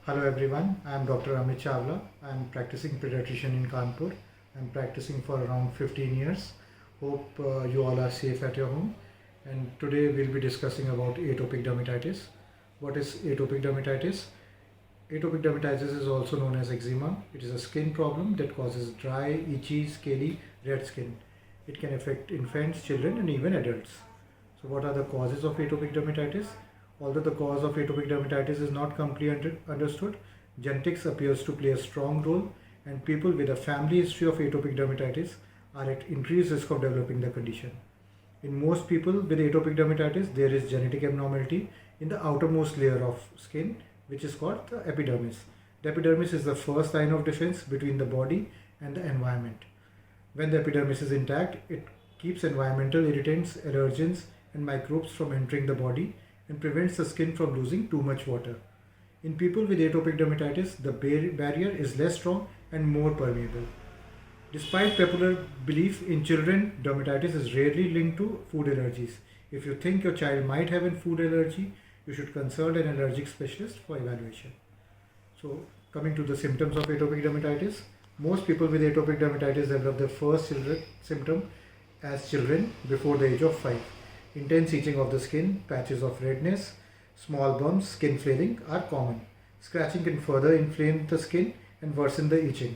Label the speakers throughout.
Speaker 1: Hello everyone, I am Dr. Amit Chawla. I am practicing pediatrician in Kanpur. I am practicing for around 15 years. Hope you all are safe at your home. And today we'll be discussing about atopic dermatitis. What is atopic dermatitis? Atopic dermatitis is also known as eczema. It is a skin problem that causes dry, itchy, scaly, red skin. It can affect infants, children and even adults. So what are the causes of atopic dermatitis? Although the cause of atopic dermatitis is not completely understood, genetics appears to play a strong role, and people with a family history of atopic dermatitis are at increased risk of developing the condition. In most people with atopic dermatitis, there is genetic abnormality in the outermost layer of skin, which is called the epidermis. The epidermis is the first line of defense between the body and the environment. When the epidermis is intact, it keeps environmental irritants, allergens, and microbes from entering the body and prevents the skin from losing too much water. In people with atopic dermatitis, the barrier is less strong and more permeable. Despite popular belief in children, dermatitis is rarely linked to food allergies. If you think your child might have a food allergy, you should consult an allergic specialist for evaluation. So, coming to the symptoms of atopic dermatitis, most people with atopic dermatitis develop their first symptom as children before the age of 5. Intense itching of the skin, patches of redness, small bumps, skin flailing are common. Scratching can further inflame the skin and worsen the itching.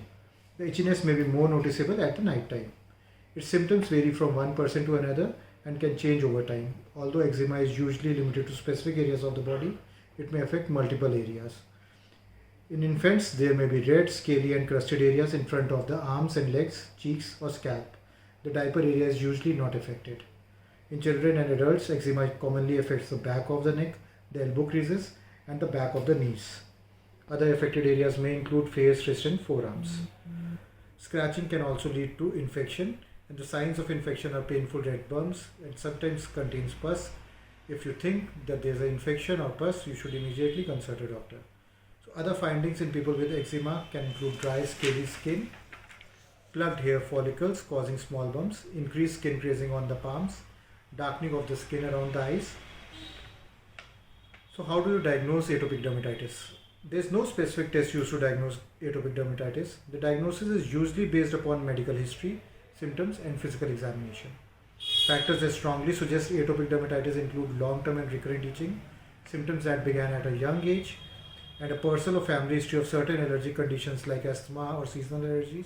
Speaker 1: The itchiness may be more noticeable at the night time. Its symptoms vary from one person to another and can change over time. Although eczema is usually limited to specific areas of the body, it may affect multiple areas. In infants, there may be red, scaly and crusted areas in front of the arms and legs, cheeks or scalp. The diaper area is usually not affected. In children and adults, eczema commonly affects the back of the neck, the elbow creases, and the back of the knees. Other affected areas may include face, wrist, and forearms. Scratching can also lead to infection, and the signs of infection are painful red bumps and sometimes contains pus. If you think that there is an infection or pus, you should immediately consult a doctor. So, other findings in people with eczema can include dry, scaly skin, plugged hair follicles causing small bumps, increased skin creasing on the palms, darkening of the skin around the eyes. So how do you diagnose atopic dermatitis? There is no specific test used to diagnose atopic dermatitis. The diagnosis is usually based upon medical history, symptoms and physical examination. Factors that strongly suggest atopic dermatitis include long-term and recurrent itching, symptoms that began at a young age, and a personal or family history of certain allergic conditions like asthma or seasonal allergies.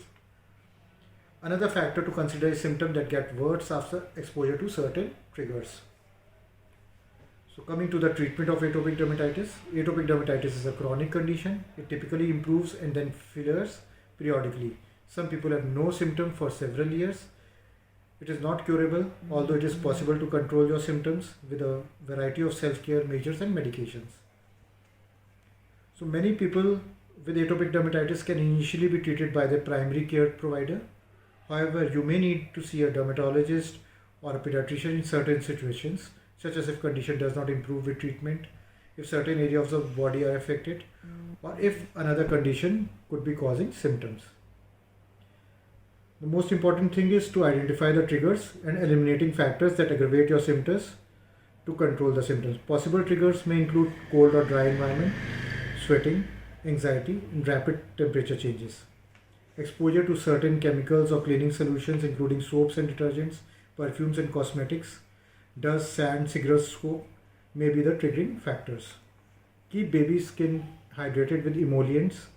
Speaker 1: Another factor to consider is symptoms that get worse after exposure to certain triggers. So coming to the treatment of atopic dermatitis is a chronic condition. It typically improves and then flares periodically. Some people have no symptom for several years. It is not curable, although it is possible to control your symptoms with a variety of self-care measures and medications. So many people with atopic dermatitis can initially be treated by their primary care provider. However, you may need to see a dermatologist or a pediatrician in certain situations, such as if condition does not improve with treatment, if certain areas of the body are affected, or if another condition could be causing symptoms. The most important thing is to identify the triggers and eliminating factors that aggravate your symptoms to control the symptoms. Possible triggers may include cold or dry environment, sweating, anxiety, and rapid temperature changes. Exposure to certain chemicals or cleaning solutions including soaps and detergents, perfumes and cosmetics, dust, sand, cigarette smoke may be the triggering factors. Keep baby skin hydrated with emollients.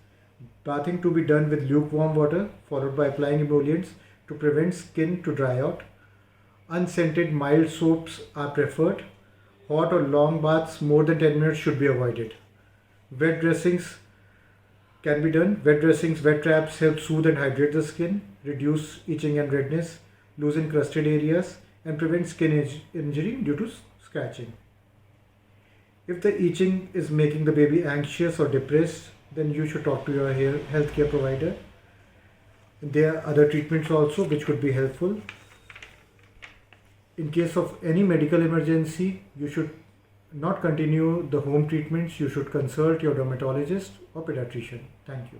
Speaker 1: Bathing to be done with lukewarm water followed by applying emollients to prevent skin to dry out. Unscented mild soaps are preferred. Hot or long baths more than 10 minutes should be avoided. Wet dressings can be done. Wet dressings, wet wraps help soothe and hydrate the skin, reduce itching and redness, loosen crusted areas, and prevent skin injury due to scratching. If the itching is making the baby anxious or depressed, then you should talk to your healthcare provider. There are other treatments also which could be helpful. In case of any medical emergency, you should not continue the home treatments. You should consult your dermatologist or pediatrician. Thank you.